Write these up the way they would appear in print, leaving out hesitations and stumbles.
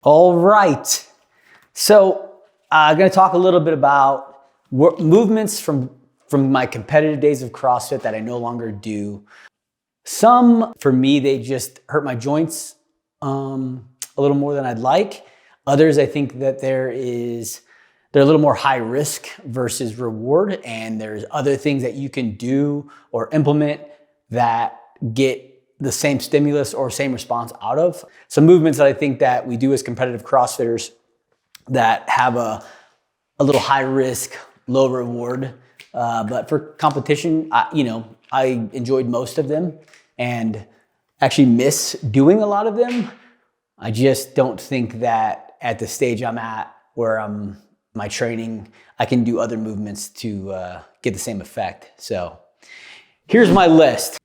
All right. So I'm going to talk a little bit about movements from my competitive days of CrossFit that I no longer do. Some, for me, they just hurt my joints a little more than I'd like. Others, I think that they're a little more high risk versus reward. And there's other things that you can do or implement that get the same stimulus or same response out of. Some movements that I think that we do as competitive CrossFitters that have a little high risk, low reward. But for competition, I enjoyed most of them and actually miss doing a lot of them. I just don't think that at the stage I'm at where my training, I can do other movements to get the same effect. So here's my list.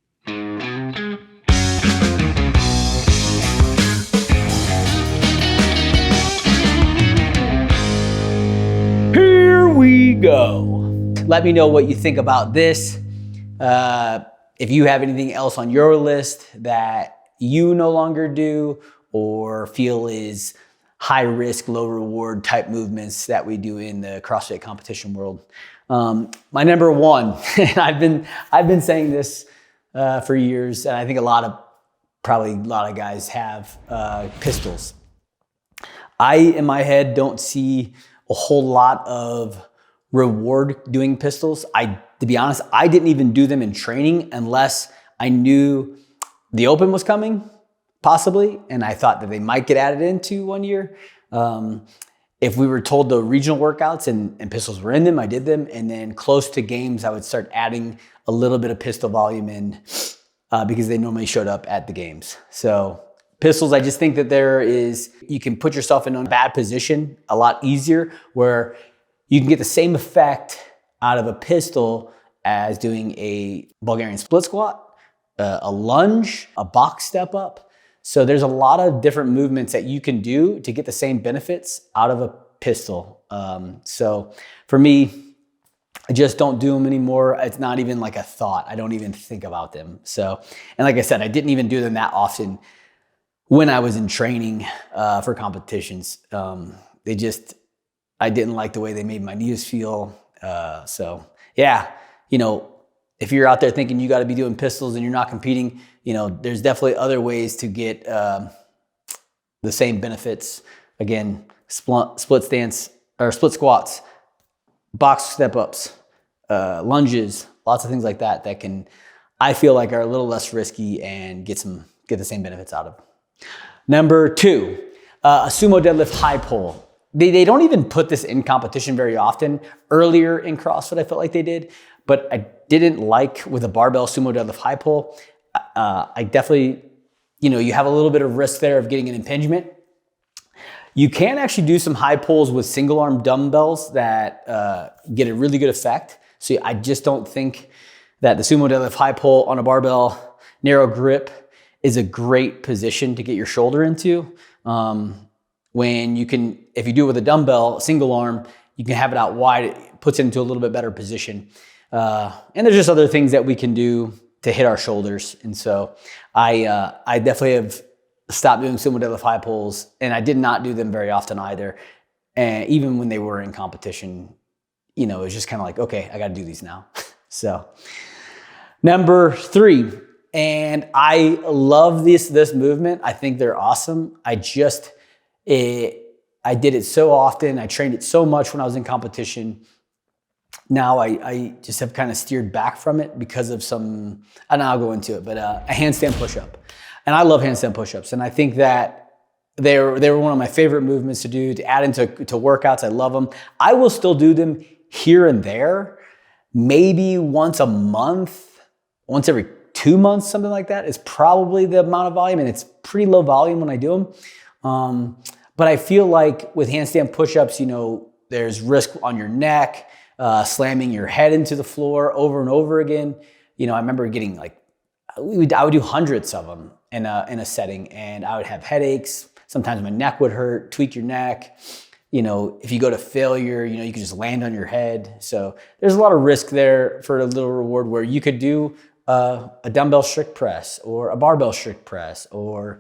Here we go. Let me know what you think about this. If you have anything else on your list that you no longer do or feel is high risk, low reward type movements that we do in the CrossFit competition world. My number one, and I've been saying this for years, and I think a lot of guys have pistols. I, in my head, don't see a whole lot of reward doing pistols. To be honest, I didn't even do them in training unless I knew the open was coming, possibly, and I thought that they might get added into one year. If we were told the regional workouts and pistols were in them, I did them. And then close to games, I would start adding a little bit of pistol volume in because they normally showed up at the games. So pistols, I just think that you can put yourself in a bad position a lot easier where you can get the same effect out of a pistol as doing a Bulgarian split squat, a lunge, a box step up. So there's a lot of different movements that you can do to get the same benefits out of a pistol. So for me, I just don't do them anymore. It's not even like a thought. I don't even think about them. So, and like I said, I didn't even do them that often when I was in training for competitions. I didn't like the way they made my knees feel. So yeah, if you're out there thinking you got to be doing pistols and you're not competing, there's definitely other ways to get the same benefits. Again, split stance or split squats, box step ups, lunges, lots of things like that I feel like are a little less risky and get the same benefits out of. Number two, a sumo deadlift high pull. They don't even put this in competition very often. Earlier in CrossFit, I felt like they did, but I didn't like with a barbell sumo deadlift high pull. I definitely, you have a little bit of risk there of getting an impingement. You can actually do some high pulls with single arm dumbbells that get a really good effect. So I just don't think that the sumo deadlift high pull on a barbell narrow grip is a great position to get your shoulder into. If you do it with a dumbbell, single arm, you can have it out wide. It puts it into a little bit better position. And there's just other things that we can do to hit our shoulders. And so I definitely have stopped doing sumo deadlift high pulls, and I did not do them very often either. And even when they were in competition, it was just kind of like, okay, I got to do these now. So number three, and I love this movement. I think they're awesome. I did it so often. I trained it so much when I was in competition. Now I just have kind of steered back from it because of and I'll go into it, but a handstand push up. And I love handstand push ups. And I think that they were one of my favorite movements to do, to add into workouts. I love them. I will still do them here and there, maybe once a month, once every 2 months, something like that is probably the amount of volume. And it's pretty low volume when I do them. But I feel like with handstand push-ups, there's risk on your neck, slamming your head into the floor over and over again. I remember getting I would do hundreds of them in a setting, and I would have headaches. Sometimes my neck would hurt, tweak your neck. If you go to failure, you could just land on your head. So there's a lot of risk there for a little reward where you could do a dumbbell strict press or a barbell strict press or,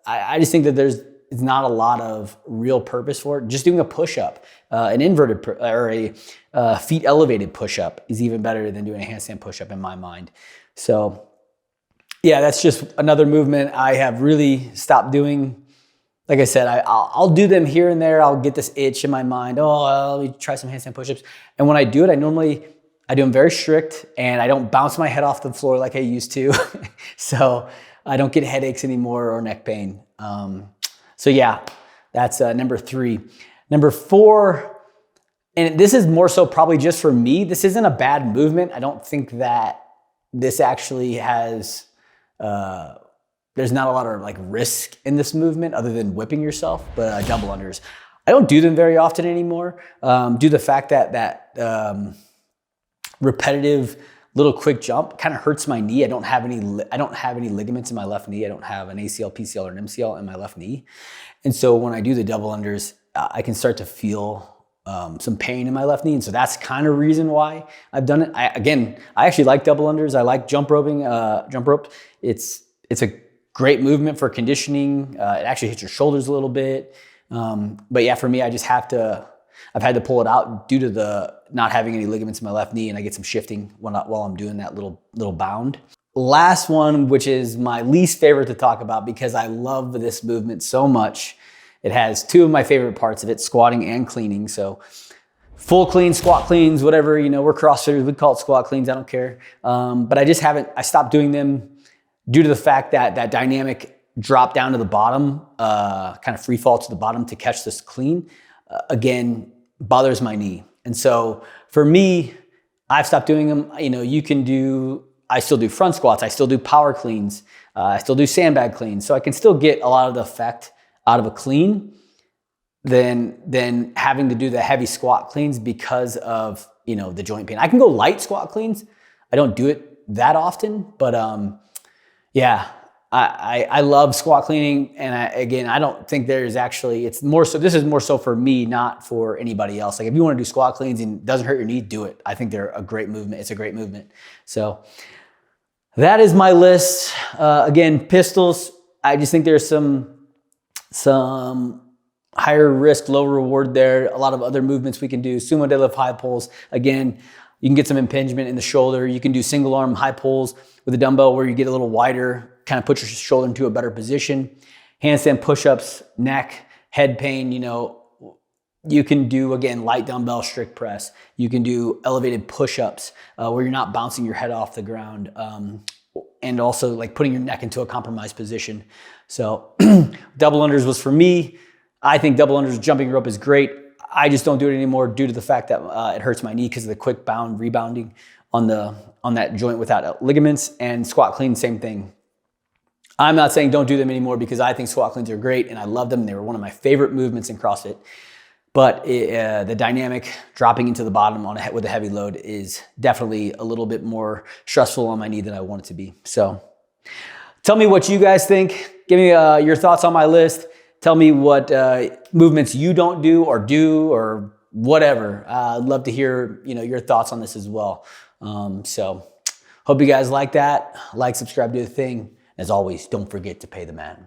I just think that there's not a lot of real purpose for it. Just doing a push-up, an inverted or a feet elevated push-up is even better than doing a handstand push-up in my mind. So yeah, that's just another movement I have really stopped doing. Like I said, I'll do them here and there. I'll get this itch in my mind. Oh, let me try some handstand push-ups. And when I do it, I do them very strict, and I don't bounce my head off the floor like I used to. So I don't get headaches anymore or neck pain. So yeah, that's number 3. Number 4, and this is more so probably just for me. This isn't a bad movement. I don't think that this actually has, there's not a lot of like risk in this movement other than whipping yourself, but double unders. I don't do them very often anymore due to the fact that repetitive little quick jump kind of hurts my knee. I don't have any ligaments in my left knee. I don't have an ACL, PCL, or an MCL in my left knee. And so when I do the double unders, I can start to feel some pain in my left knee. And so that's kind of reason why I've done it. I actually like double unders. I like jump rope. It's a great movement for conditioning. It actually hits your shoulders a little bit. But yeah, for me, I've had to pull it out due to the not having any ligaments in my left knee, and I get some shifting while I'm doing that little bound. Last one, which is my least favorite to talk about because I love this movement so much. It has 2 of my favorite parts of it, squatting and cleaning. So full clean, squat cleans, whatever, we're CrossFitters, we call it squat cleans, I don't care. But I stopped doing them due to the fact that dynamic drop down to the bottom, kind of free fall to the bottom to catch this clean, again, bothers my knee. And so for me, I've stopped doing them. I still do front squats. I still do power cleans. I still do sandbag cleans. So I can still get a lot of the effect out of a clean than having to do the heavy squat cleans because of, the joint pain. I can go light squat cleans. I don't do it that often, but yeah, I love squat cleaning. And I don't think there's actually, this is more so for me, not for anybody else. Like if you want to do squat cleans and it doesn't hurt your knee, do it. I think they're a great movement. It's a great movement. So that is my list. Again, pistols, I just think there's some higher risk, low reward there. A lot of other movements we can do. Sumo deadlift high pulls. Again, you can get some impingement in the shoulder. You can do single arm high pulls with a dumbbell where you get a little wider, kind of put your shoulder into a better position. Handstand push-ups, neck, head pain, you can do, again, light dumbbell strict press. You can do elevated push-ups where you're not bouncing your head off the ground. And also like putting your neck into a compromised position. So double unders was for me. I think double unders jumping rope is great. I just don't do it anymore due to the fact that it hurts my knee because of the quick rebounding on that joint without ligaments. And squat clean, same thing. I'm not saying don't do them anymore because I think squat cleans are great and I love them. They were one of my favorite movements in CrossFit. But the dynamic dropping into the bottom with a heavy load is definitely a little bit more stressful on my knee than I want it to be. So tell me what you guys think. Give me your thoughts on my list. Tell me what movements you don't do or whatever. I'd love to hear your thoughts on this as well. So hope you guys like that. Like, subscribe, do the thing. As always, don't forget to pay the man.